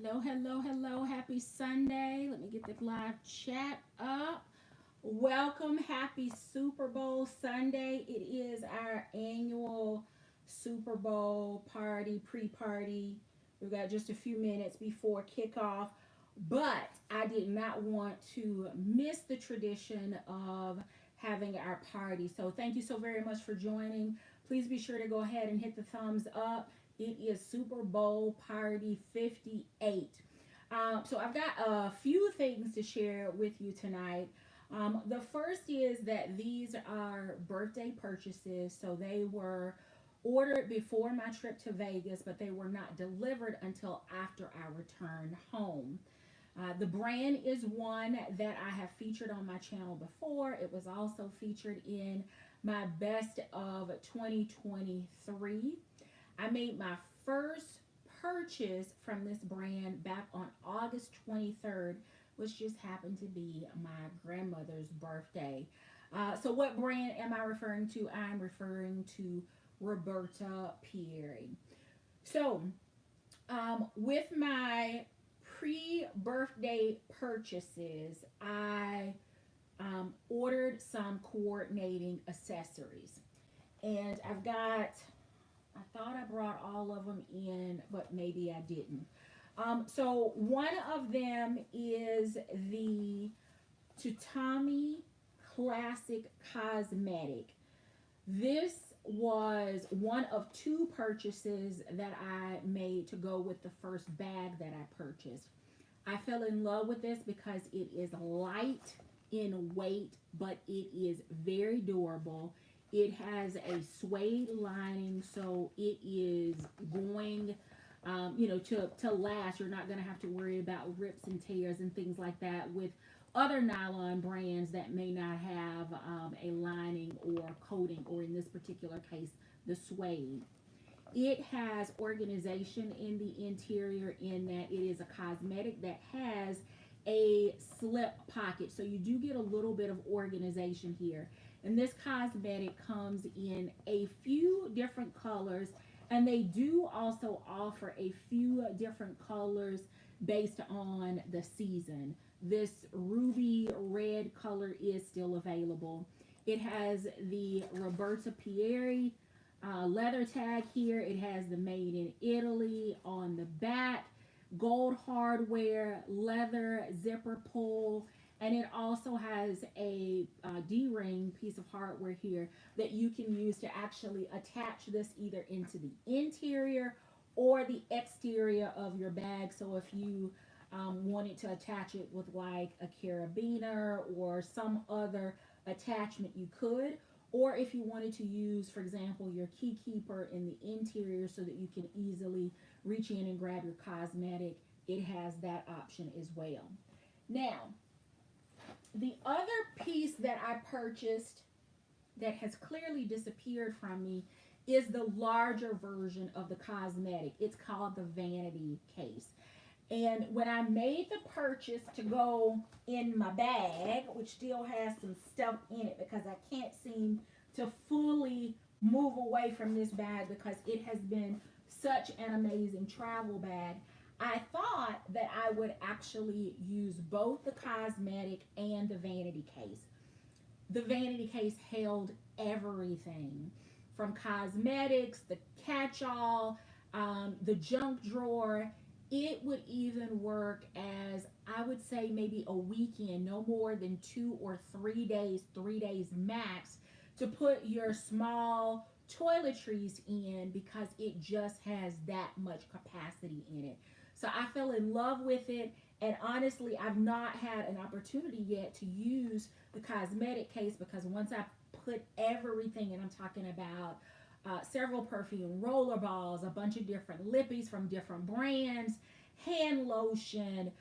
Hello, hello, hello. Happy Sunday. Let me get the live chat up. Welcome. Happy Super Bowl Sunday. It is our annual Super Bowl party, pre party. We've got just a few minutes before kickoff, but I did not want to miss the tradition of having our party. So, thank you so very much for joining. Please be sure to go ahead and hit the thumbs up. It is Super Bowl Party 58. So I've got a few things to share with you tonight. The first is that these are birthday purchases. So they were ordered before my trip to Vegas, but they were not delivered until after our return home. The brand is one that I have featured on my channel before. It was also featured in my best of 2023. I made my first purchase from this brand back on August 23rd, which just happened to be my grandmother's birthday. So, what brand am I referring to? I'm referring to Roberta Pieri. So, with my pre-birthday purchases, I ordered some coordinating accessories. And I thought I brought all of them in, but maybe I didn't. So one of them is the Tatami Classic Cosmetic. This was one of two purchases that I made to go with the first bag that I purchased. I fell in love with this because it is light in weight, but it is very durable. It has a suede lining, so it is going, to last. You're not going to have to worry about rips and tears and things like that with other nylon brands that may not have a lining or coating, or in this particular case, the suede. It has organization in the interior in that it is a cosmetic that has a slip pocket. So you do get a little bit of organization here. And this cosmetic comes in a few different colors, and they do also offer a few different colors based on the season. This ruby red color is still available. It has the Roberta Pieri leather tag here. It has the made in Italy on the back, gold hardware, leather zipper pull, and it also has a D-ring piece of hardware here that you can use to actually attach this either into the interior or the exterior of your bag. So if you wanted to attach it with like a carabiner or some other attachment, you could. Or if you wanted to use, for example, your key keeper in the interior so that you can easily reach in and grab your cosmetic, it has that option as well. Now, the other piece that I purchased that has clearly disappeared from me is the larger version of the cosmetic. It's called the vanity case. And when I made the purchase to go in my bag, which still has some stuff in it because I can't seem to fully move away from this bag because it has been such an amazing travel bag, I thought that I would actually use both the cosmetic and the vanity case. The vanity case held everything from cosmetics, the catch-all, the junk drawer. It would even work as, I would say, maybe a weekend, no more than 2 or 3 days, 3 days max, to put your small toiletries in because it just has that much capacity in it. So I fell in love with it, and honestly, I've not had an opportunity yet to use the cosmetic case because once I put everything, and I'm talking about several perfume roller balls, a bunch of different lippies from different brands, hand lotion,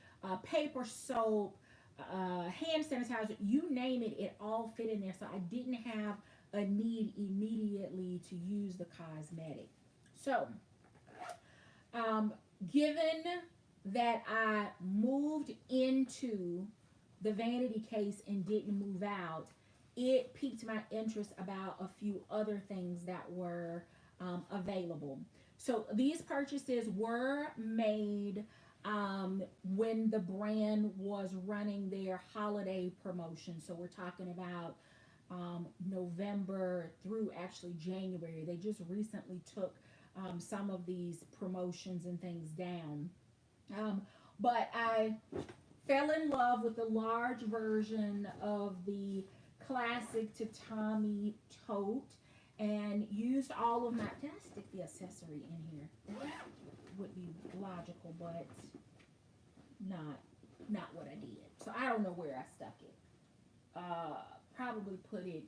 paper soap, hand sanitizer, you name it, it all fit in there. So I didn't have a need immediately to use the cosmetic. So, given that I moved into the vanity case and didn't move out, it piqued my interest about a few other things that were available. So these purchases were made when the brand was running their holiday promotion. So we're talking about November through actually January. They just recently took some of these promotions and things down. Um, but I fell in love with the large version of the classic Tatami Tote and used all of my. Did I stick the accessory in here? That would be logical, but not what I did. So I don't know where I stuck it. Probably put it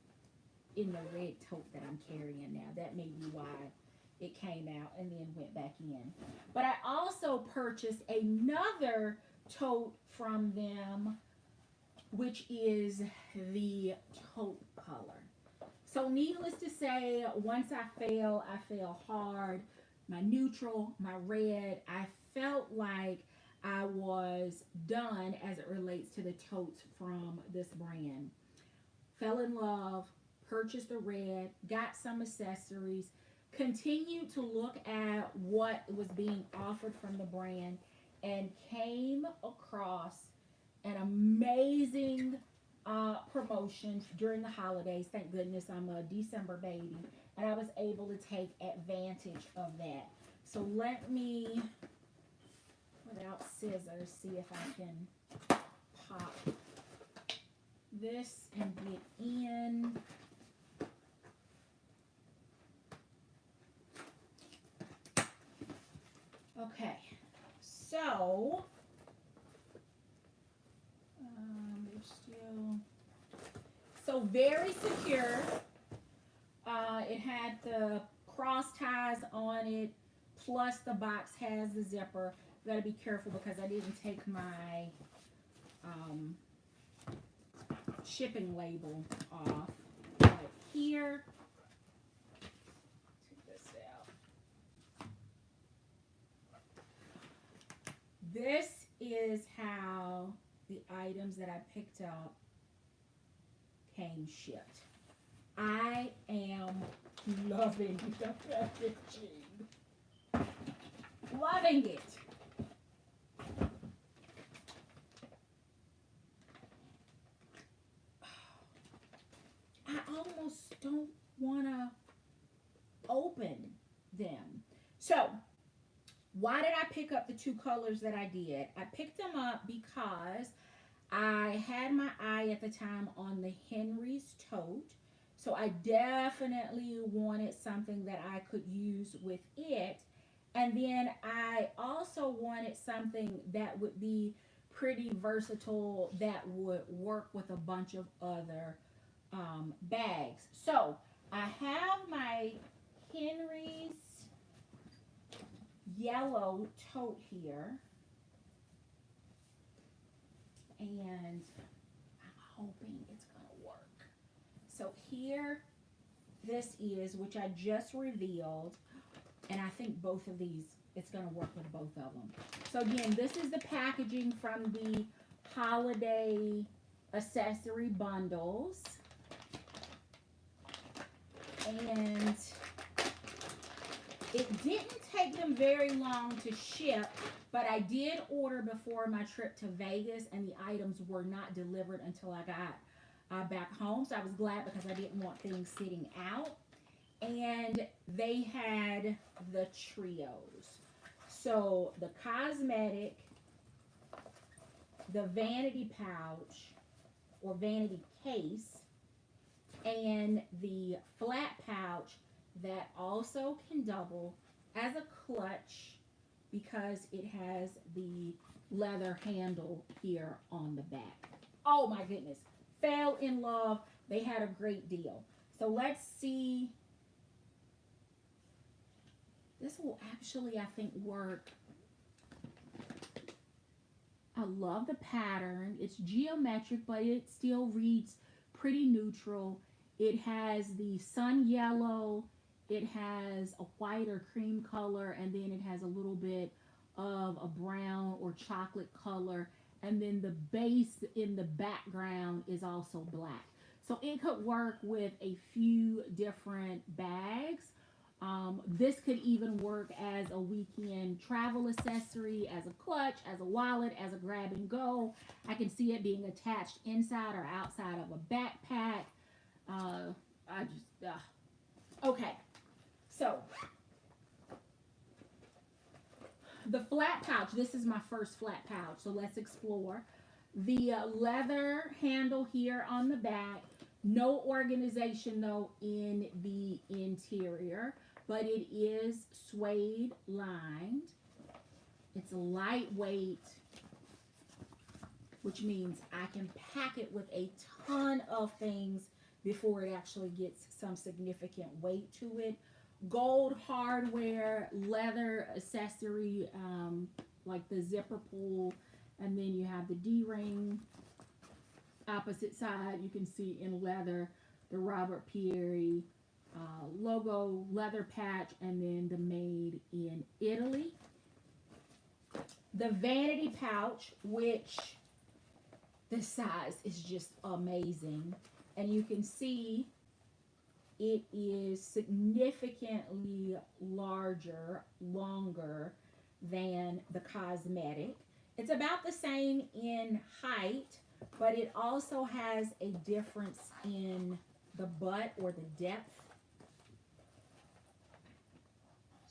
in the red tote that I'm carrying now. That may be why it came out and then went back in. But I also purchased another tote from them, which is the taupe color. So needless to say, once I fell hard. My neutral, my red, I felt like I was done as it relates to the totes from this brand. Fell in love, purchased the red, got some accessories, continued to look at what was being offered from the brand, and came across an amazing promotion during the holidays. Thank goodness I'm a December baby, and I was able to take advantage of that. So let me, without scissors, see if I can pop this and get in. Okay, so there's still, so very secure. It had the cross ties on it, plus the box has the zipper. Got to be careful because I didn't take my shipping label off. But here, take this out. This is how the items that I picked up came shipped. I am loving the packaging. Loving it. I almost don't want to open them. So, why did I pick up the two colors that I did? I picked them up because I had my eye at the time on the Henry's tote. So I definitely wanted something that I could use with it. And then I also wanted something that would be pretty versatile that would work with a bunch of other bags. So I have my Henry's yellow tote here. And I'm hoping it's going to work. So here, this is, which I just revealed, and I think both of these, it's going to work with both of them. So again, this is the packaging from the holiday accessory bundles. And it didn't take them very long to ship, but I did order before my trip to Vegas, and the items were not delivered until I got back home. So I was glad because I didn't want things sitting out. And they had the trios. So the Cosmetic, the vanity pouch or vanity case, and the flat pouch that also can double as a clutch because it has the leather handle here on the back. Oh my goodness. Fell in love. They had a great deal. So let's see. This will actually, I think, work. I love the pattern. It's geometric, but it still reads pretty neutral. It has the sun yellow. It has a white or cream color, and then it has a little bit of a brown or chocolate color. And then the base in the background is also black. So it could work with a few different bags. This could even work as a weekend travel accessory, as a clutch, as a wallet, as a grab and go. I can see it being attached inside or outside of a backpack. Okay. So, the flat pouch. This is my first flat pouch, so let's explore. The leather handle here on the back. No organization, though, in the interior, but it is suede lined. It's lightweight, which means I can pack it with a ton of things before it actually gets some significant weight to it. Gold hardware, leather accessory, like the zipper pull, and then you have the D-ring. Opposite side, you can see in leather the Roberta Pieri logo, leather patch, and then the made in Italy. The vanity pouch, which the size is just amazing, and you can see it is significantly larger, longer than the Cosmetic. It's about the same in height, but it also has a difference in the butt or the depth.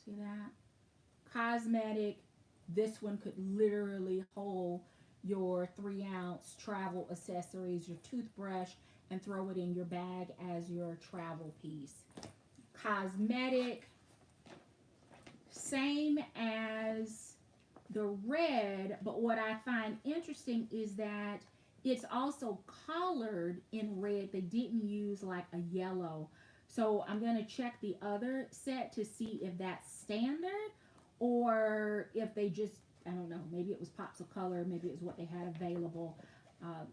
See that? Cosmetic, this one could literally hold your 3-ounce travel accessories, your toothbrush, and throw it in your bag as your travel piece. Cosmetic, same as the red, but what I find interesting is that it's also colored in red. They didn't use like a yellow. So I'm going to check the other set to see if that's standard or if they just, I don't know, maybe it was pops of color, maybe it was what they had available.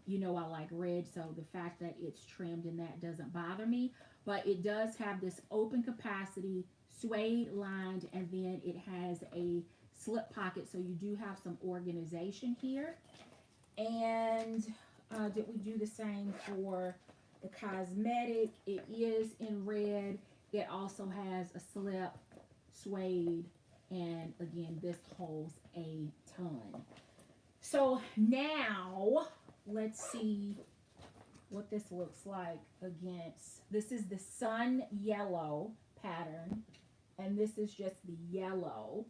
You know, I like red, so the fact that it's trimmed and that doesn't bother me. But it does have this open capacity, suede lined, and then it has a slip pocket, so you do have some organization here. And did we do the same for the Cosmetic? It is in red. It also has a slip, suede, and again, this holds a ton. So now let's see what this looks like against. This is the sun yellow pattern, and this is just the yellow.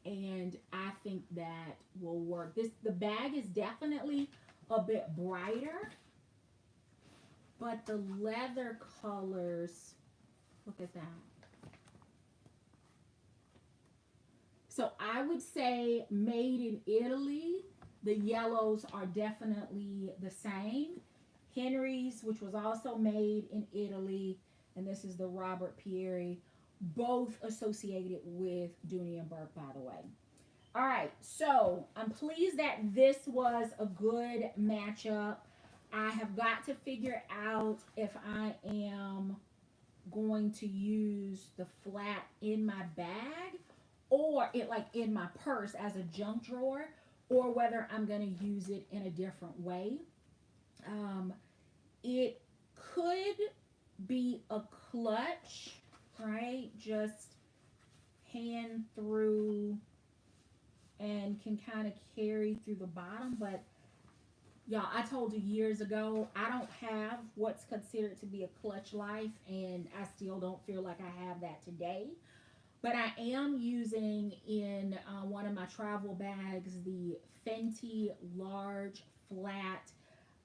And I think that will work. The bag is definitely a bit brighter, but the leather colors, look at that. So I would say made in Italy, the yellows are definitely the same. Henry's, which was also made in Italy, and this is the Roberta Pieri, both associated with Dooney and Burke, by the way. All right, so I'm pleased that this was a good matchup. I have got to figure out if I am going to use the flat in my bag or it like in my purse as a junk drawer, or whether I'm going to use it in a different way. It could be a clutch, right? Just hand through and can kind of carry through the bottom. But y'all, I told you years ago, I don't have what's considered to be a clutch life, and I still don't feel like I have that today. But I am using in one of my travel bags the Fenty large flat,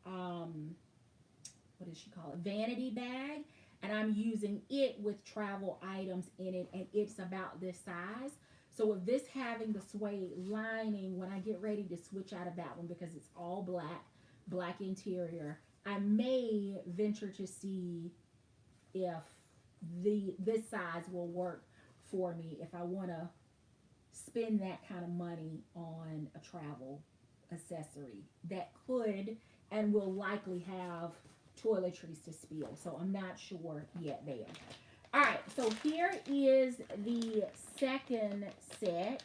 what does she call it, vanity bag. And I'm using it with travel items in it, and it's about this size. So with this having the suede lining, when I get ready to switch out of that one because it's all black interior, I may venture to see if this size will work for me if I want to spend that kind of money on a travel accessory that could and will likely have toiletries to spill. So I'm not sure yet there. All right, so here is the second set,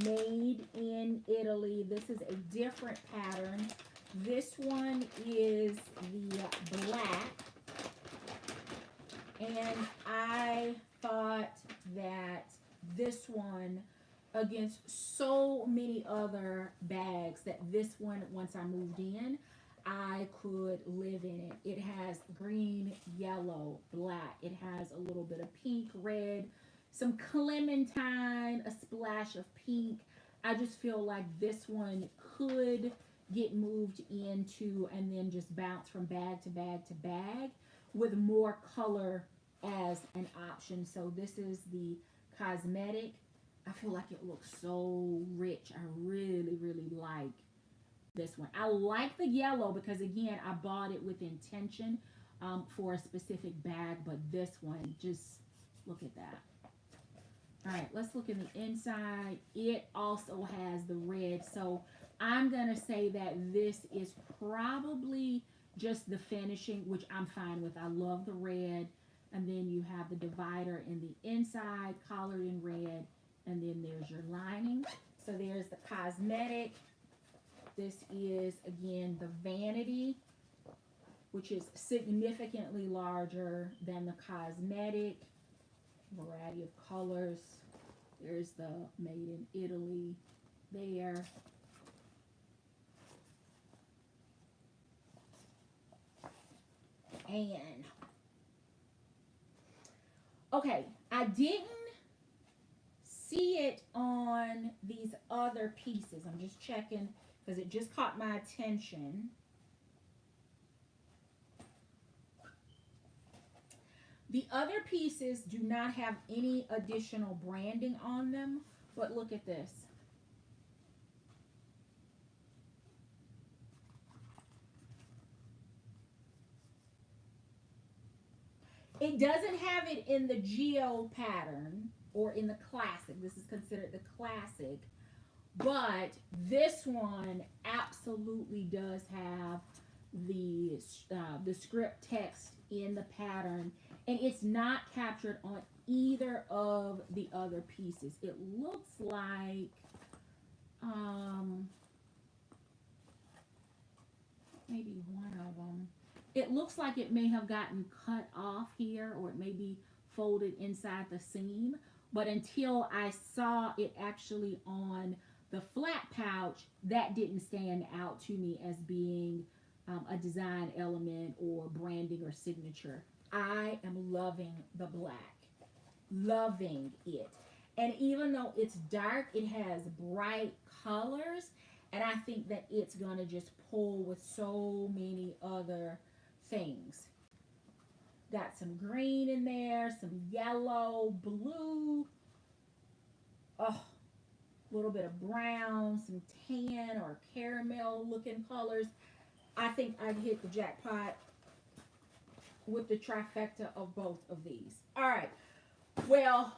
made in Italy. This is a different pattern. This one is the black, And I thought that this one, against so many other bags, that this one, once I moved in, I could live in it. It has green, yellow, black. It has a little bit of pink, red, some clementine, a splash of pink. I just feel like this one could get moved into and then just bounce from bag to bag to bag with more color as an option. So this is the Cosmetic. I feel like it looks so rich. I really, really like this one. I like the yellow because, again, I bought it with intention for a specific bag, but this one, just look at that. All right, let's look in the inside. It also has the red, so I'm going to say that this is probably just the finishing, which I'm fine with. I love the red, and then you have the divider in the inside, collared in red, and then there's your lining. So there's the Cosmetic. This is, again, the Vanity, which is significantly larger than the Cosmetic. Variety of colors. There's the Made in Italy there. And, okay, I didn't see it on these other pieces. I'm just checking because it just caught my attention. The other pieces do not have any additional branding on them, but look at this. It doesn't have it in the Geo pattern or in the Classic. This is considered the Classic. But this one absolutely does have the script text in the pattern. And it's not captured on either of the other pieces. It looks like maybe one of them. It looks like it may have gotten cut off here, or it may be folded inside the seam. But until I saw it actually on the flat pouch, that didn't stand out to me as being a design element or branding or signature. I am loving the black. Loving it. And even though it's dark, it has bright colors. And I think that it's going to just pull with so many other things. Got some green in there, some yellow, blue. Oh, a little bit of brown, some tan or caramel looking colors. I think I've hit the jackpot with the trifecta of both of these. All right. Well,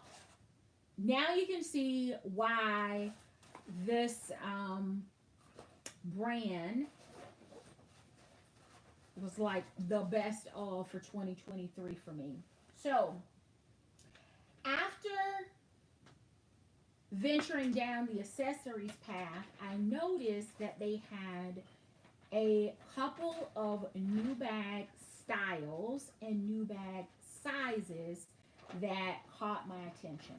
now you can see why this brand was like the best of for 2023 for me. So, after venturing down the accessories path, I noticed that they had a couple of new bag styles and new bag sizes that caught my attention.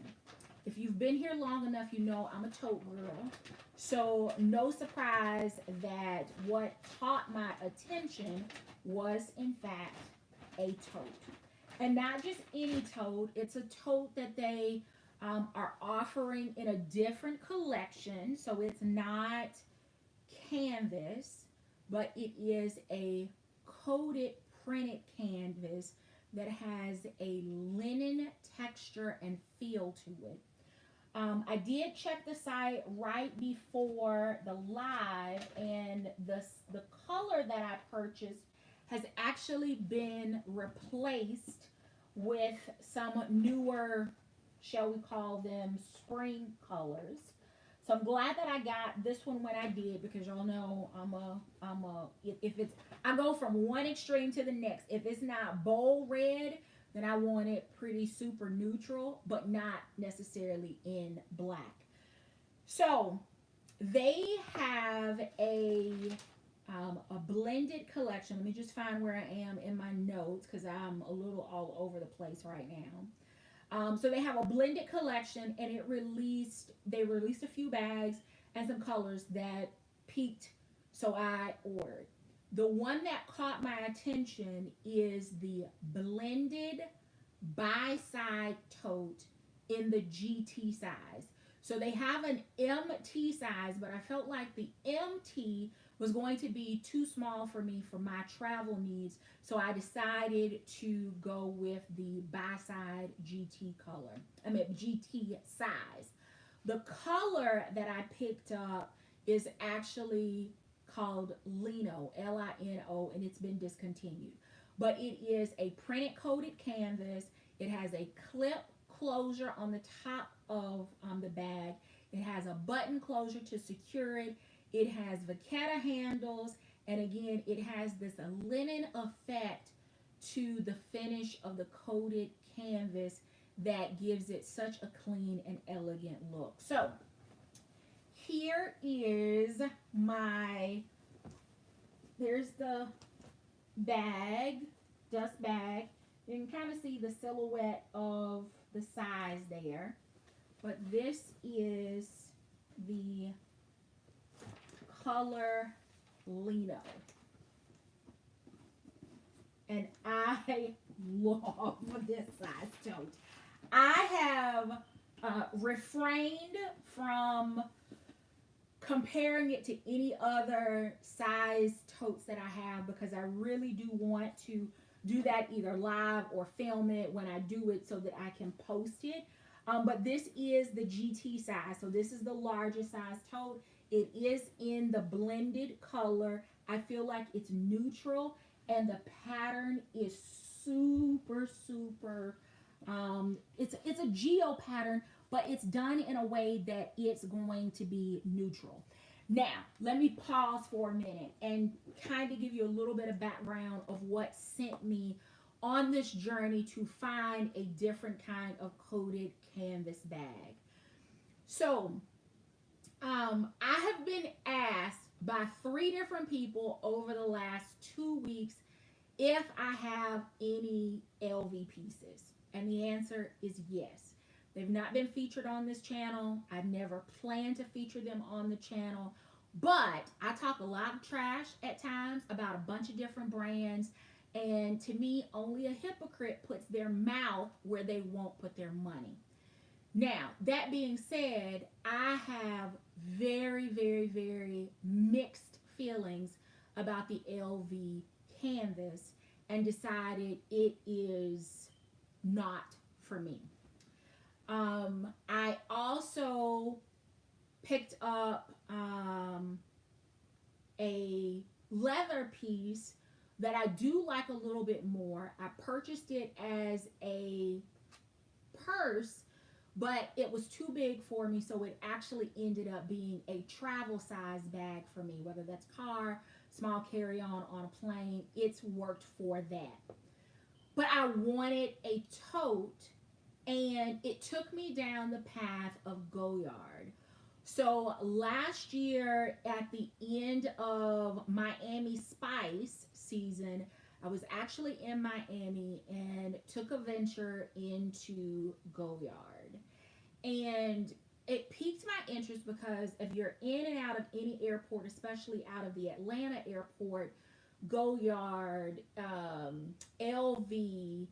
If you've been here long enough, you know I'm a tote girl. So no surprise that what caught my attention was in fact a tote. And not just any tote, it's a tote that they are offering in a different collection. So it's not canvas, but it is a coated printed canvas that has a linen texture and feel to it. I did check the site right before the live, and the color that I purchased has actually been replaced with some newer, shall we call them, spring colors. So I'm glad that I got this one when I did, because y'all know if it's, I go from one extreme to the next. If it's not bold red, then I want it pretty super neutral, but not necessarily in black. So they have a a blended collection. Let me just find where I am in my notes because I'm a little all over the place right now. So they have a blended collection, and they released a few bags and some colors that piqued, so I ordered. The one that caught my attention is the blended Byside tote in the GT size. So they have an MT size, but I felt like the MT was going to be too small for me for my travel needs. So I decided to go with the Byside GT color. I mean GT size. The color that I picked up is actually called Lino, Lino, and it's been discontinued. But it is a printed coated canvas. It has a clip closure on the top of the bag. It has a button closure to secure it. It has vachetta handles, and again, it has this linen effect to the finish of the coated canvas that gives it such a clean and elegant look. So here is there's the bag, dust bag. You can kind of see the silhouette of the size there. But this is the color Lino. And I love this size tote. I have refrained from comparing it to any other size totes that I have because I really do want to do that either live or film it when I do it so that I can post it. But this is the GT size. So this is the largest size tote. It is in the blended color. I feel like it's neutral and the pattern is super, super, it's a geo pattern, but it's done in a way that it's going to be neutral. Now, let me pause for a minute and kind of give you a little bit of background of what sent me on this journey to find a different kind of coated canvas bag. So, I have been asked by 3 different people over the last 2 weeks if I have any LV pieces. And the answer is yes. They've not been featured on this channel. I never plan to feature them on the channel. But I talk a lot of trash at times about a bunch of different brands. And to me, only a hypocrite puts their mouth where they won't put their money. Now, that being said, I have very, very, very mixed feelings about the LV canvas and decided it is not for me. I also picked up a leather piece that I do like a little bit more. I purchased it as a purse, but it was too big for me, so it actually ended up being a travel size bag for me, whether that's car, small carry-on on a plane. It's worked for that. But I wanted a tote, and it took me down the path of Goyard. So last year at the end of Miami Spice season, I was actually in Miami and took a venture into Goyard. And it piqued my interest because if you're in and out of any airport, especially out of the Atlanta airport, Goyard, LV,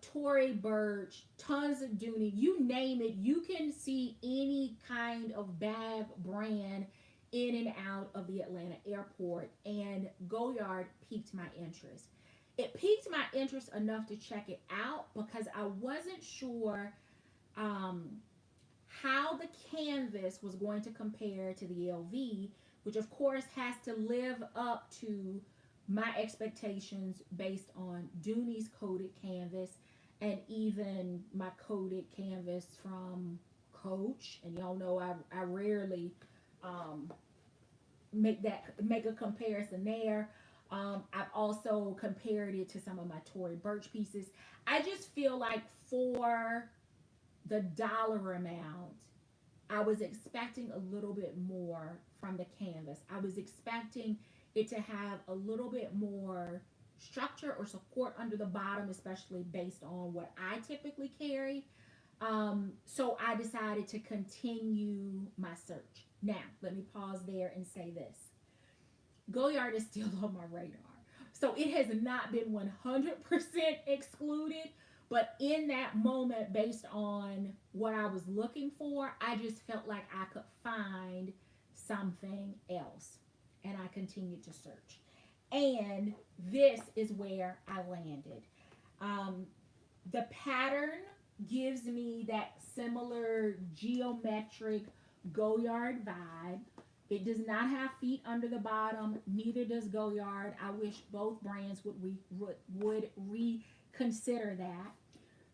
Tory Burch, tons of Dooney, you name it, you can see any kind of bag brand in and out of the Atlanta airport, and Goyard piqued my interest. It piqued my interest enough to check it out because I wasn't sure how the canvas was going to compare to the LV, which of course has to live up to my expectations based on Dooney's coated canvas and even my coated canvas from Coach. And y'all know I rarely make a comparison there. I've also compared it to some of my Tory Burch pieces. I just feel like for the dollar amount, I was expecting a little bit more from the canvas. I was expecting it to have a little bit more structure or support under the bottom, especially based on what I typically carry. So I decided to continue my search. Now, let me pause there and say this. Goyard is still on my radar. So it has not been 100% excluded, but in that moment, based on what I was looking for, I just felt like I could find something else. And I continued to search. And this is where I landed. The pattern gives me that similar geometric Goyard vibe. It does not have feet under the bottom. Neither does Goyard. I wish both brands would reconsider that.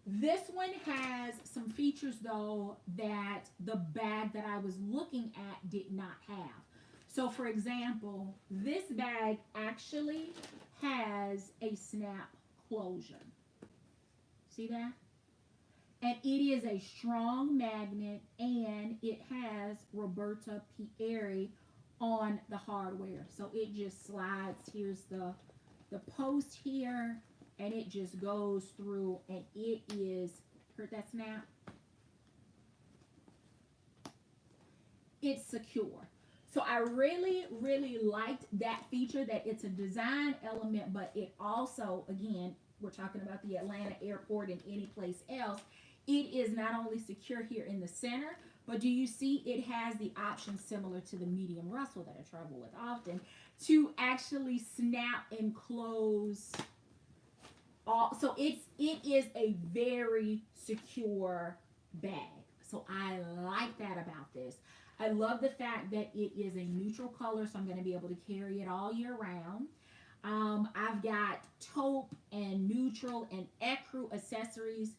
This one has some features though that the bag that I was looking at did not have. So for example, this bag actually has a snap closure. See that? And it is a strong magnet, and it has Roberta Pieri on the hardware. So it just slides. Here's the post here, and it just goes through, and it is, heard that snap? It's secure. So I really, really liked that feature, that it's a design element, but it also, again, we're talking about the Atlanta airport and any place else, it is not only secure here in the center, but do you see it has the option similar to the medium Russell that I travel with often to actually snap and close all. So it is a very secure bag. So I like that about this. I love the fact that it is a neutral color, so I'm going to be able to carry it all year round. I've got taupe and neutral and ecru accessories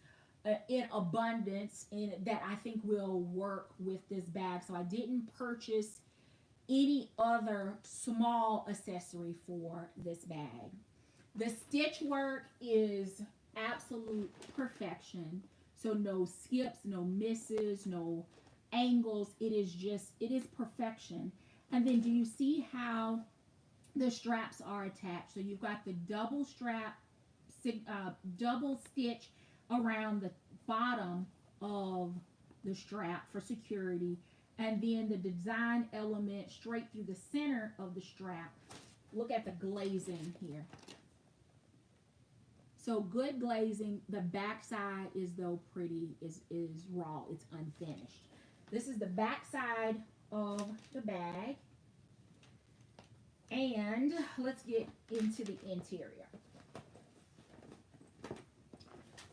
in abundance that I think will work with this bag. So I didn't purchase any other small accessory for this bag. The stitch work is absolute perfection. So no skips, no misses, no angles. It is perfection. And then do you see how the straps are attached? So you've got the double strap, double stitch around the bottom of the strap for security, and then the design element straight through the center of the strap. Look at the glazing here. So good glazing. The back side is though pretty, is raw. It's unfinished. This is the back side of the bag. And let's get into the interior.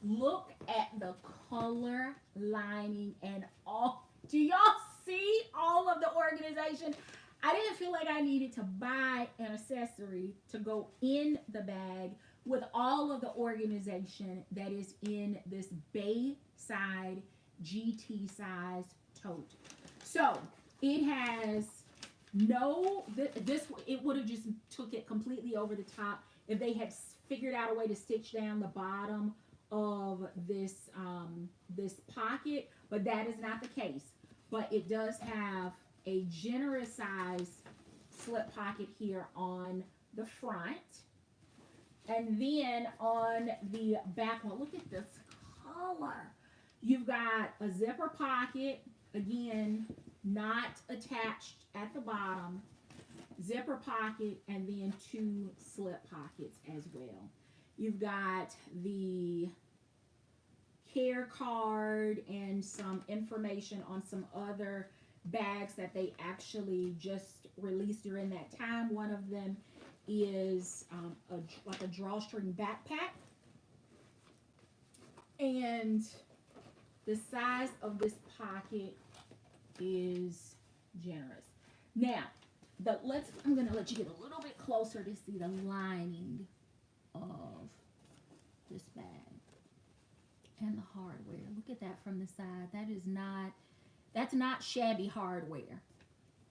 Look at the color lining and all. Do y'all see all of the organization? I didn't feel like I needed to buy an accessory to go in the bag with all of the organization that is in this Bayside GT size tote. So it has no, it would have just took it completely over the top if they had figured out a way to stitch down the bottom of this this pocket, but that is not the case. But it does have a generous size slip pocket here on the front, and then on the back one, look at this color. You've got a zipper pocket, again not attached at the bottom, zipper pocket, and then two slip pockets as well. You've got the care card and some information on some other bags that they actually just released during that time. One of them is like a drawstring backpack. And the size of this pocket is generous. Now, I'm going to let you get a little bit closer to see the lining of this bag and the hardware. Look at that from the side. That's not shabby hardware.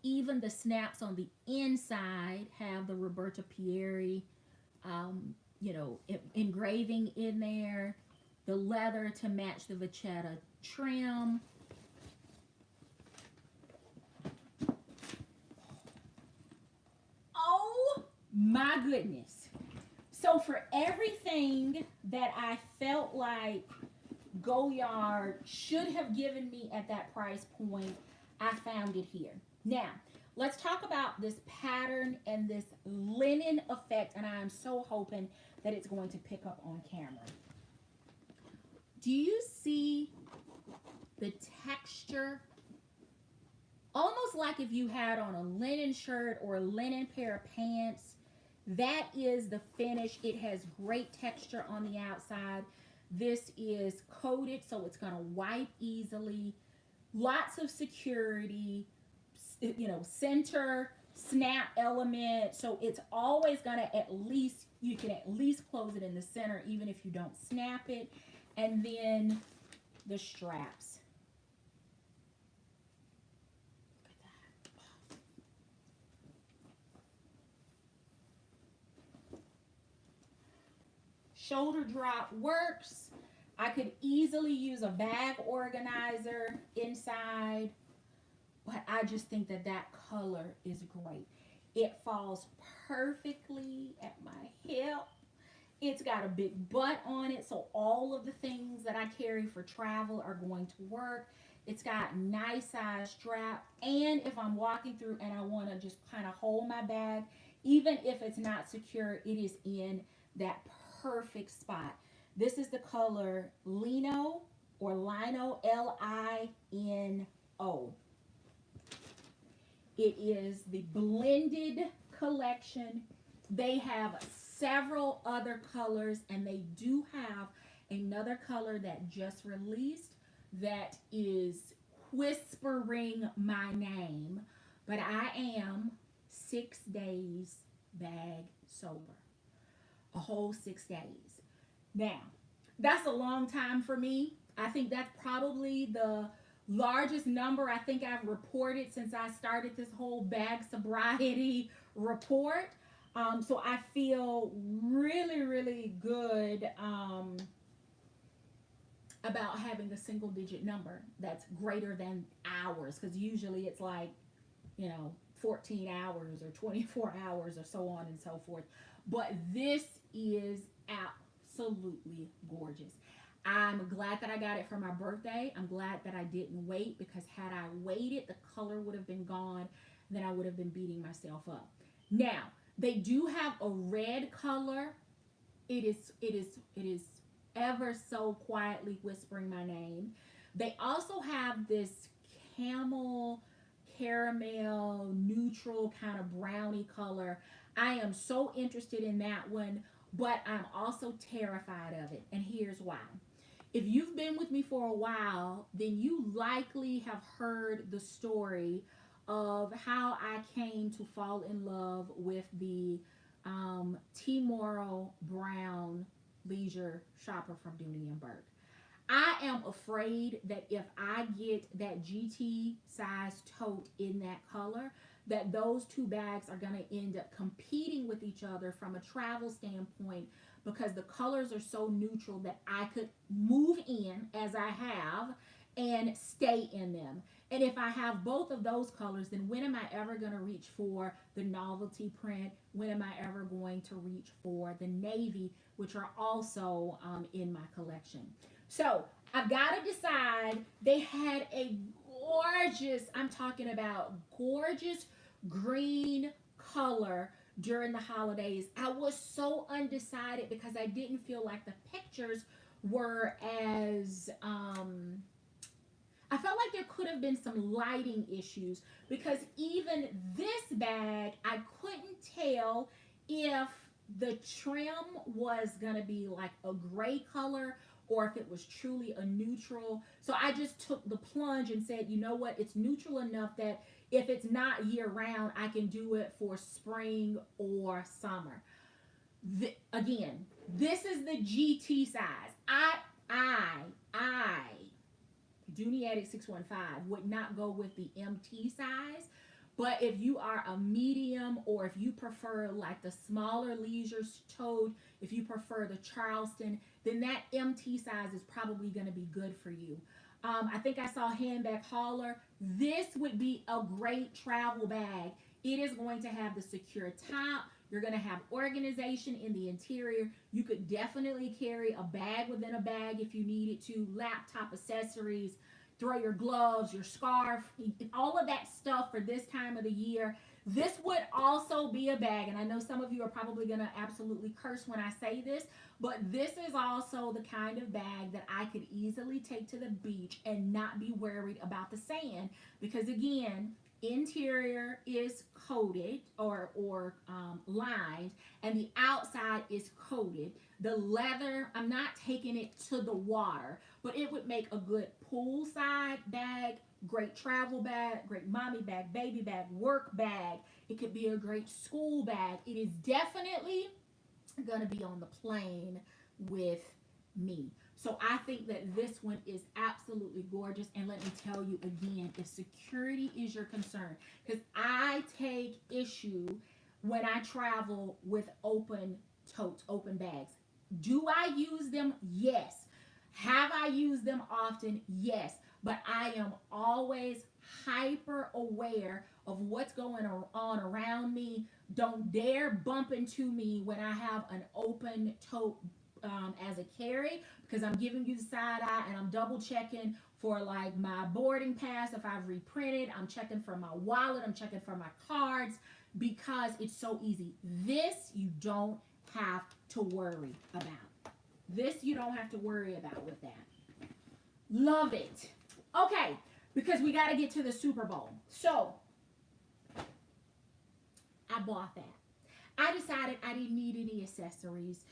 Even the snaps on the inside have the Roberta Pieri engraving in there. The leather to match the vachetta trim. Oh My goodness. So for everything that I felt like Goyard should have given me at that price point, I found it here. Now, let's talk about this pattern and this linen effect, and I am so hoping that it's going to pick up on camera. Do you see the texture? Almost like if you had on a linen shirt or a linen pair of pants. That is the finish. It has great texture on the outside. This is coated, so it's going to wipe easily. Lots of security, you know, center snap element. So it's always going to you can at least close it in the center, even if you don't snap it. And then the straps. Shoulder drop works. I could easily use a bag organizer inside, but I just think that that color is great. It falls perfectly at my hip. It's got a big butt on it, so all of the things that I carry for travel are going to work. It's got nice size strap, and if I'm walking through and I want to just kind of hold my bag, even if it's not secure, it is in that perfect spot. This is the color Lino or Lino, Lino. It is the blended collection. They have several other colors, and they do have another color that just released that is whispering my name, but I am 6 days bag sober. A whole 6 days. Now, that's a long time for me. I think that's probably the largest number I think I've reported since I started this whole bag sobriety report. So I feel really, really good about having a single digit number that's greater than hours, because usually it's like, 14 hours or 24 hours or so on and so forth. But this is absolutely gorgeous. I'm glad that I got it for my birthday. I'm glad that I didn't wait, because had I waited, the color would have been gone. Then I would have been beating myself up. Now, they do have a red color. It is ever so quietly whispering my name. They also have this camel, caramel, neutral kind of brownie color. I am so interested in that one, but I'm also terrified of it. And here's why. If you've been with me for a while, then you likely have heard the story of how I came to fall in love with the Timoro Brown leisure shopper from Dooney and Burke. I am afraid that if I get that GT size tote in that color, that those two bags are going to end up competing with each other from a travel standpoint, because the colors are so neutral that I could move in, as I have, and stay in them. And if I have both of those colors, then when am I ever going to reach for the novelty print? When am I ever going to reach for the navy, which are also in my collection? So I've got to decide. They had a gorgeous, I'm talking about gorgeous green color during the holidays. I was so undecided because I didn't feel like the pictures were as I felt like there could have been some lighting issues, because even this bag, I couldn't tell if the trim was going to be like a gray color or if it was truly a neutral. So I just took the plunge and said, you know what, it's neutral enough that if it's not year round, I can do it for spring or summer. Again, this is the GT size. I Dooney Addict 615 would not go with the MT size. But if you are a medium, or if you prefer like the smaller leisure tote, if you prefer the Charleston, then that MT size is probably going to be good for you. I think I saw handbag hauler. This would be a great travel bag. It is going to have the secure top. You're going to have organization in the interior. You could definitely carry a bag within a bag if you needed to, laptop accessories, throw your gloves, your scarf, all of that stuff for this time of the year. This would also be a bag, and I know some of you are probably going to absolutely curse when I say this, but this is also the kind of bag that I could easily take to the beach and not be worried about the sand, because again, interior is coated or lined, and the outside is coated. The leather, I'm not taking it to the water, but it would make a good poolside bag, great travel bag, great mommy bag, baby bag, work bag. It could be a great school bag. It is definitely going to be on the plane with me. So I think that this one is absolutely gorgeous. And let me tell you again, if security is your concern, because I take issue when I travel with open totes, open bags. Do I use them? Yes. Have I used them often? Yes. But I am always hyper aware of what's going on around me. Don't dare bump into me when I have an open tote as a carry, because I'm giving you the side eye and I'm double checking for like my boarding pass if I've reprinted. I'm checking for my wallet. I'm checking for my cards, because it's so easy. This you don't have to worry about. This you don't have to worry about with that. Love it. Okay, because we got to get to the Super Bowl. So I bought that. I decided I didn't need any accessories,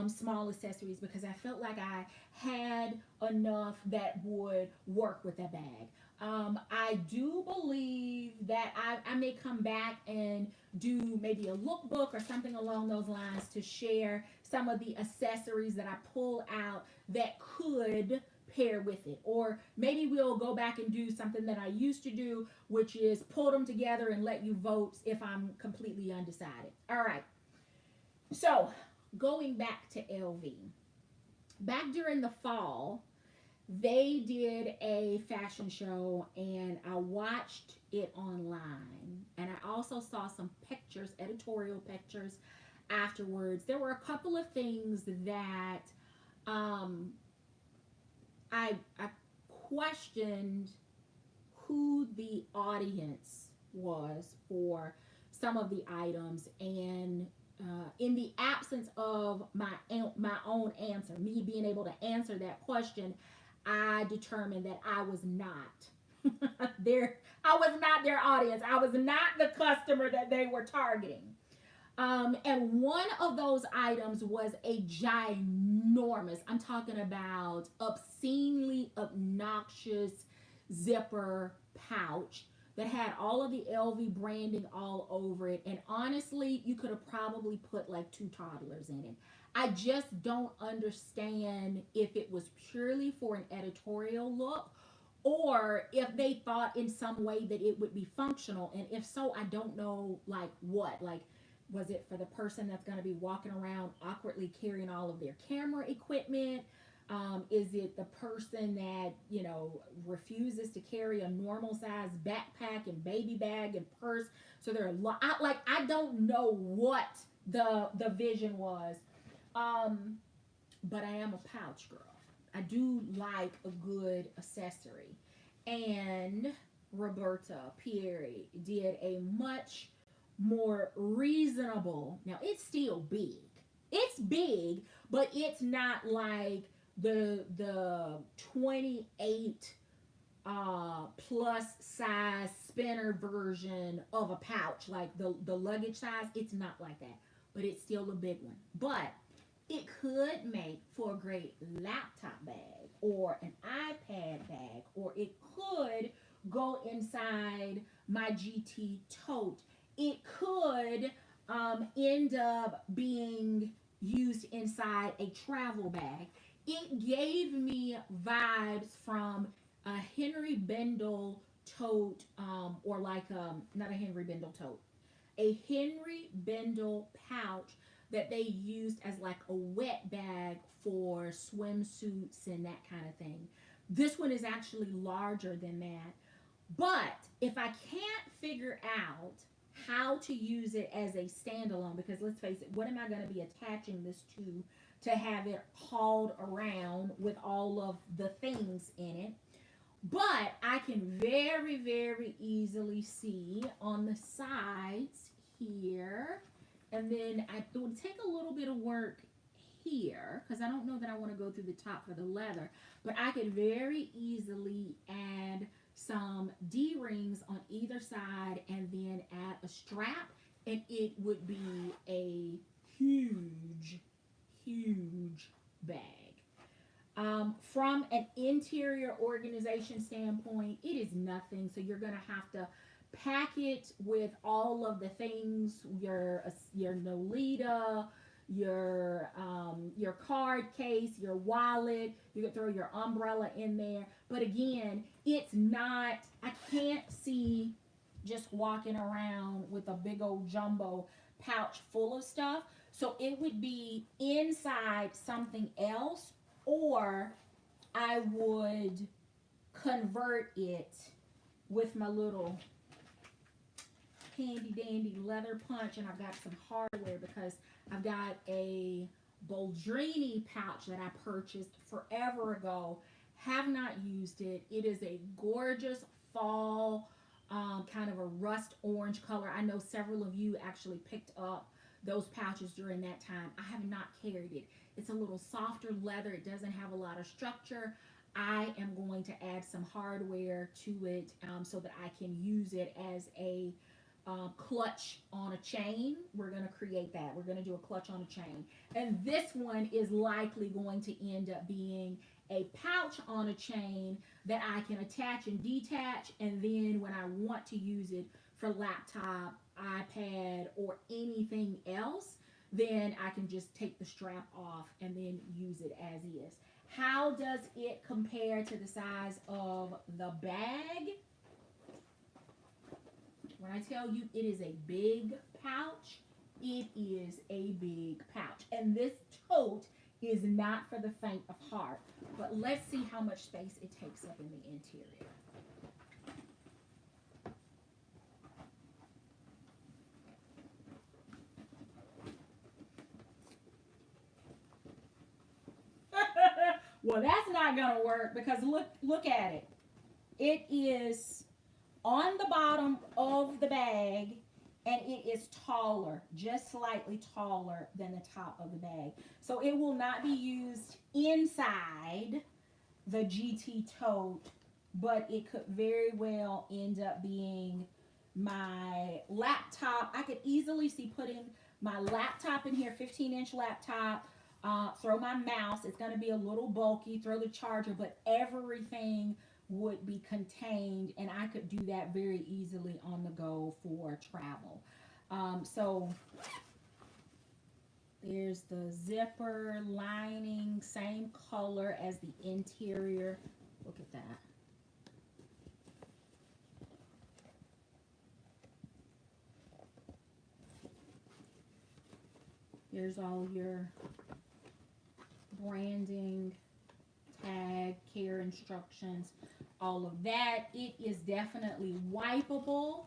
small accessories, because I felt like I had enough that would work with that bag. I do believe that I may come back and do maybe a lookbook or something along those lines to share some of the accessories that I pull out that could pair with it. Or maybe we'll go back and do something that I used to do, which is pull them together and let you vote if I'm completely undecided. All right. So going back to LV, back during the fall, they did a fashion show and I watched it online, and I also saw some pictures, editorial pictures afterwards. There were a couple of things that I questioned who the audience was for some of the items, and in the absence of my own answer, me being able to answer that question, I determined that I was not their audience. I was not the customer that they were targeting. And one of those items was a ginormous, I'm talking about obscenely obnoxious zipper pouch that had all of the LV branding all over it. And honestly, you could have probably put like 2 toddlers in it. I just don't understand if it was purely for an editorial look, or if they thought in some way that it would be functional. And if so, I don't know like what. Like, was it for the person that's going to be walking around awkwardly carrying all of their camera equipment? Is it the person that, you know, refuses to carry a normal size backpack and baby bag and purse? So they're I don't know what the vision was. But I am a pouch girl. I do like a good accessory. And Roberta Pieri did a much more reasonable. Now it's still big. It's big, but it's not like the 28 plus size spinner version of a pouch, like the luggage size. It's not like that, but it's still a big one. But it could make for a great laptop bag or an iPad bag, or it could go inside my GT tote. It could end up being used inside a travel bag. It gave me vibes from a Henry Bendel tote, or like not a Henry Bendel tote, a Henry Bendel pouch that they used as like a wet bag for swimsuits and that kind of thing. This one is actually larger than that. But if I can't figure out how to use it as a standalone, because let's face it, what am I going to be attaching this to have it hauled around with all of the things in it? But I can very, very easily see on the sides here, and then it would take a little bit of work here because I don't know that I want to go through the top for the leather, but I could very easily add some D-rings on either side and then add a strap, and it would be a huge, huge bag. From an interior organization standpoint, it is nothing. So you're going to have to pack it with all of the things, your Nolita, your card case, your wallet. You can throw your umbrella in there. But again, it's not, I can't see just walking around with a big old jumbo pouch full of stuff. So it would be inside something else, or I would convert it with my little handy dandy leather punch, and I've got some hardware because I've got a Boldrini pouch that I purchased forever ago. Have not used it. It is a gorgeous fall, kind of a rust orange color. I know several of you actually picked up those pouches during that time. I have not carried it. It's a little softer leather. It doesn't have a lot of structure. I am going to add some hardware to it so that I can use it as a clutch on a chain. We're going to create that. We're going to do a clutch on a chain. And this one is likely going to end up being a pouch on a chain that I can attach and detach. And then when I want to use it for laptop, iPad, or anything else, then I can just take the strap off and then use it as is. How does it compare to the size of the bag? When I tell you it is a big pouch, it is a big pouch. And this tote is not for the faint of heart. But let's see how much space it takes up in the interior. Well, that's not going to work because look at it. It is on the bottom of the bag, and it is taller, just slightly taller than the top of the bag. So it will not be used inside the GT tote, but it could very well end up being my laptop. I could easily see putting my laptop in here, 15-inch laptop, throw my mouse. It's going to be a little bulky, throw the charger, but everything would be contained, and I could do that very easily on the go for travel. So there's the zipper lining, same color as the interior. Look at that. Here's all your branding, tag, care instructions, all of that. It is definitely wipeable.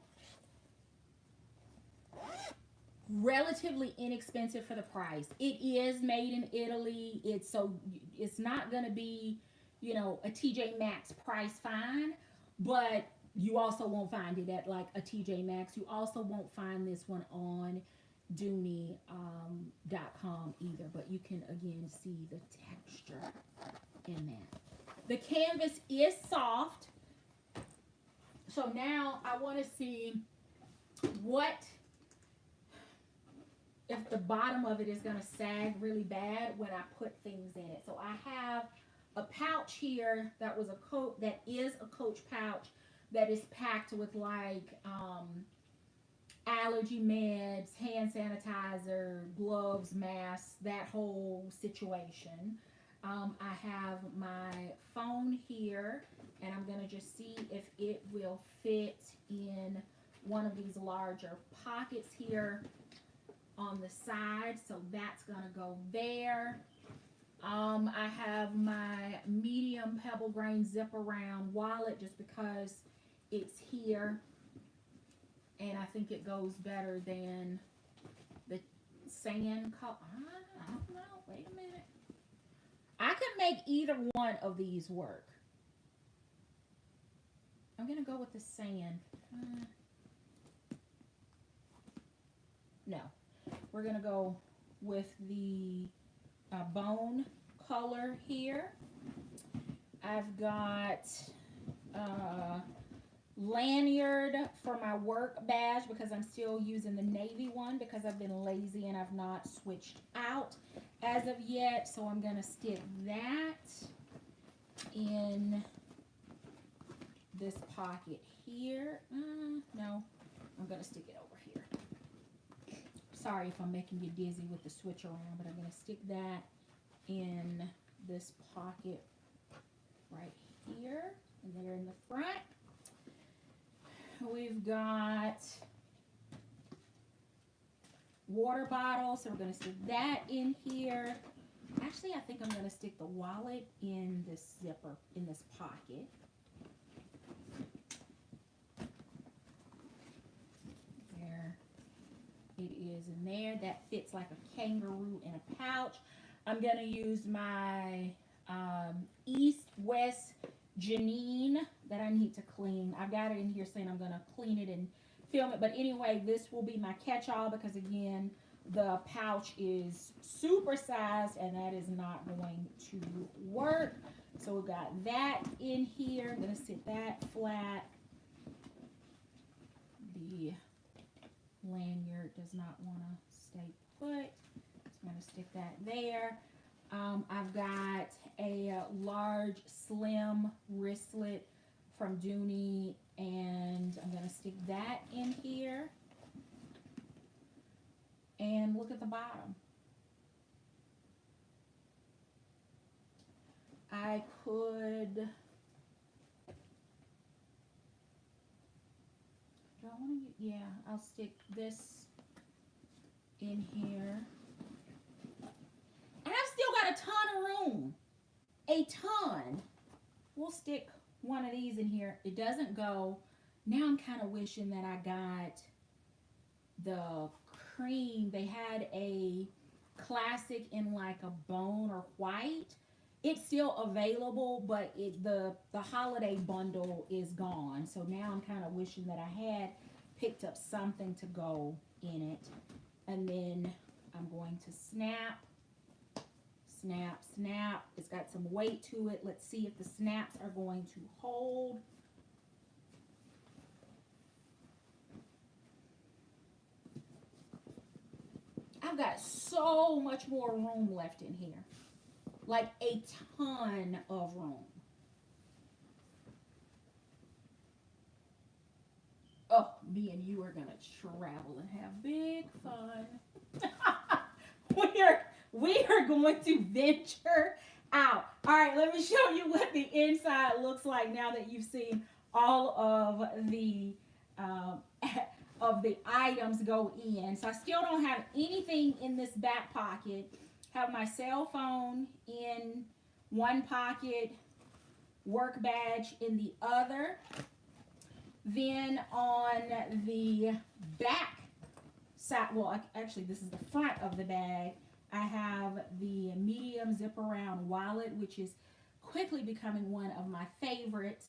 Relatively inexpensive for the price. It is made in Italy. It's not going to be, a TJ Maxx price fine, but you also won't find it at like a TJ Maxx. You also won't find this one on Dooney.com either, but you can again see the texture in that. The canvas is soft, so now I want to see if the bottom of it is going to sag really bad when I put things in it. So I have a pouch here that is a Coach pouch that is packed with like allergy meds, hand sanitizer, gloves, masks, that whole situation. I have my phone here, and I'm going to just see if it will fit in one of these larger pockets here on the side. So that's going to go there. I have my medium pebble grain zip around wallet just because it's here. And I think it goes better than the sand color. I don't know. Wait a minute. I could make either one of these work. I'm going to go with the sand. No. We're going to go with the bone color here. I've got lanyard for my work badge because I'm still using the navy one because I've been lazy and I've not switched out as of yet. So I'm going to stick that in this pocket here. No, I'm going to stick it over here. Sorry if I'm making you dizzy with the switch around, but I'm going to stick that in this pocket right here, and there in the front. We've got water bottle, so we're going to stick that in here. Actually, I think I'm going to stick the wallet in this zipper, in this pocket. There it is in there. That fits like a kangaroo in a pouch. I'm going to use my East-West Janine that I need to clean. I've got it in here saying I'm going to clean it and film it. But anyway, this will be my catch-all because, again, the pouch is super sized and that is not going to work. So we got that in here. I'm going to sit that flat. The lanyard does not want to stay put. So I'm going to stick that there. I've got a large slim wristlet from Dooney, and I'm going to stick that in here. And look at the bottom. I could, do I want to, yeah, I'll stick this in here. And I've still got a ton of room. A ton. We'll stick one of these in here. It doesn't go. Now I'm kind of wishing that I got the cream. They had a classic in like a bone or white. It's still available, but the holiday bundle is gone. So now I'm kind of wishing that I had picked up something to go in it. And then I'm going to snap. Snap, snap. It's got some weight to it. Let's see if the snaps are going to hold. I've got so much more room left in here. Like a ton of room. Oh, me and you are going to travel and have big fun. We are going to venture out. All right, let me show you what the inside looks like now that you've seen all of the items go in. So I still don't have anything in this back pocket. Have my cell phone in one pocket, work badge in the other. Then on the back side, well, actually this is the front of the bag, I have the medium zip around wallet, which is quickly becoming one of my favorite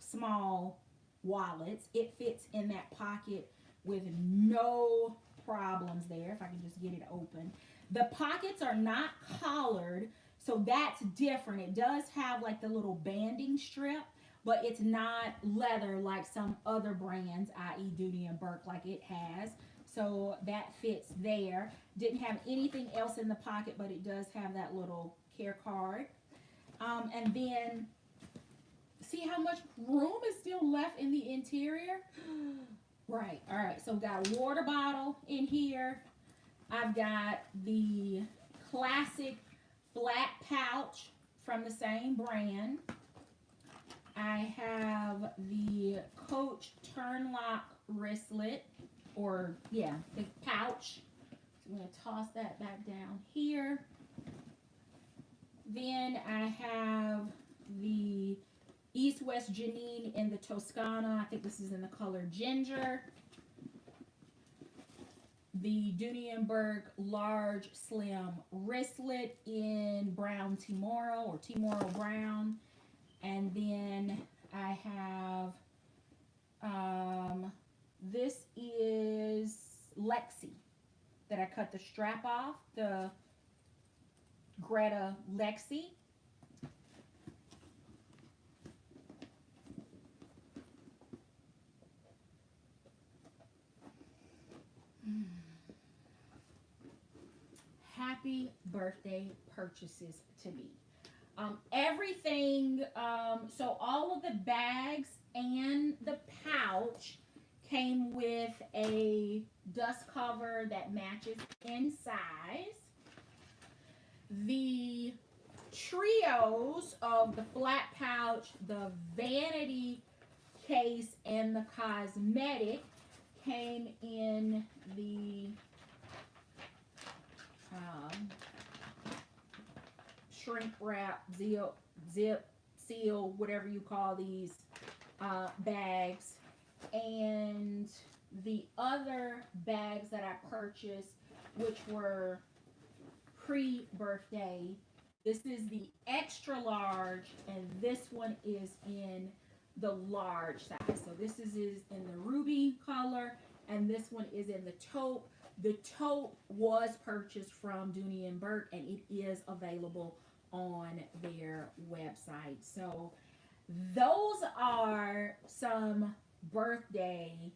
small wallets. It fits in that pocket with no problems there, if I can just get it open. The pockets are not collared, so that's different. It does have like the little banding strip, but it's not leather like some other brands, i.e. Dooney and Burke, like it has. So that fits there. Didn't have anything else in the pocket, but it does have that little care card. And then, see how much room is still left in the interior? Right, all right. So got a water bottle in here. I've got the classic flat pouch from the same brand. I have the Coach Turnlock wristlet, or yeah, the pouch. So I'm going to toss that back down here. Then I have the East-West Janine in the Toscana. I think this is in the color ginger. the Dooney & Burke large slim wristlet in brown Timoro or Timoro brown. And then I have, this is Lexi that I cut the strap off, the Greta Lexi. Happy birthday purchases to me. Everything, so all of the bags and the pouch came with a dust cover that matches in size. The trios of the flat pouch, the vanity case, and the cosmetic came in the shrink wrap, zip, seal, whatever you call these bags. And the other bags that I purchased, which were pre-birthday, this is the extra large, and this one is in the large size. So this is in the ruby color, and this one is in the taupe. The taupe was purchased from Dooney & Burke, and it is available on their website. So those are some birthday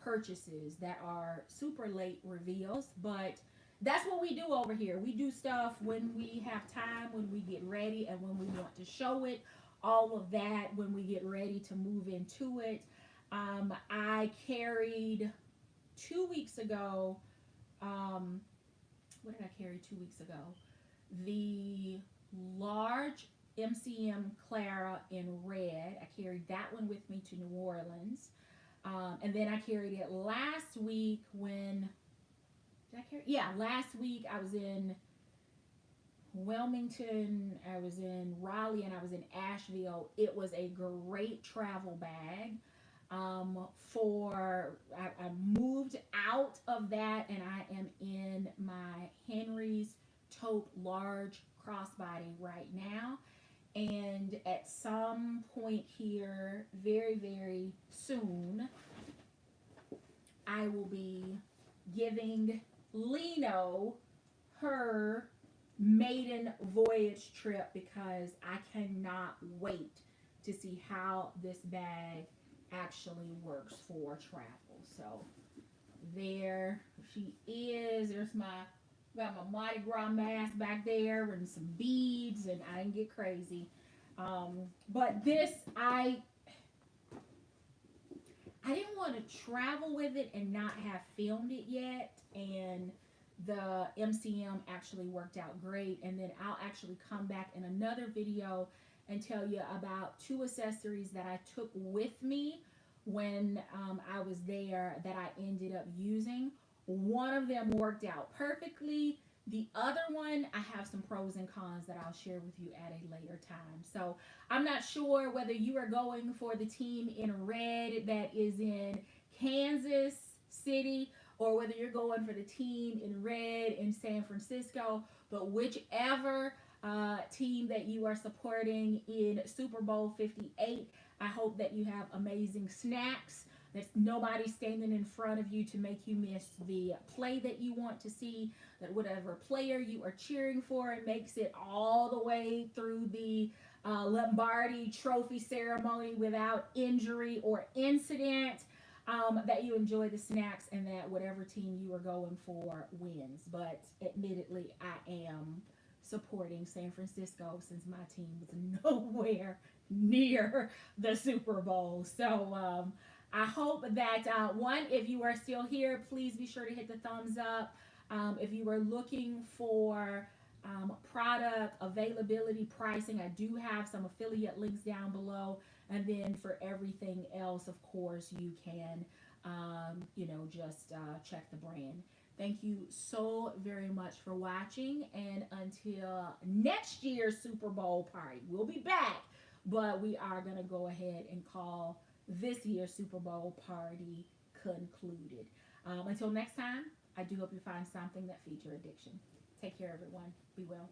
purchases that are super late reveals, but that's what we do over here. We do stuff when we have time, when we get ready, and when we want to show it. All of that when we get ready to move into it. I carried 2 weeks ago, what did I carry 2 weeks ago? The large MCM Clara in red. I carried that one with me to New Orleans. And then I carried it last week when, did I carry? Yeah, last week I was in Wilmington, I was in Raleigh, and I was in Asheville. It was a great travel bag. I moved out of that, and I am in my Henry's Tote large crossbody right now. And at some point here, very, very soon, I will be giving Lino her maiden voyage trip, because I cannot wait to see how this bag actually works for travel. So there she is. There's got my Mardi Gras mask back there and some beads, and I didn't get crazy. But this, I didn't want to travel with it and not have filmed it yet, and the MCM actually worked out great. And then I'll actually come back in another video and tell you about 2 accessories that I took with me when I was there that I ended up using. One of them worked out perfectly. The other one, I have some pros and cons that I'll share with you at a later time. So I'm not sure whether you are going for the team in red that is in Kansas City, or whether you're going for the team in red in San Francisco. But whichever team that you are supporting in Super Bowl 58, I hope that you have amazing snacks. There's nobody standing in front of you to make you miss the play that you want to see, that whatever player you are cheering for, it makes it all the way through the Lombardi Trophy ceremony without injury or incident, that you enjoy the snacks, and that whatever team you are going for wins. But admittedly, I am supporting San Francisco, since my team was nowhere near the Super Bowl. So I hope that, one, if you are still here, please be sure to hit the thumbs up. If you are looking for product availability, pricing, I do have some affiliate links down below. And then for everything else, of course, you can, just check the brand. Thank you so very much for watching. And until next year's Super Bowl party, we'll be back. But we are going to go ahead and call this year's Super Bowl party concluded. Until next time, I do hope you find something that feeds your addiction. Take care, everyone. Be well.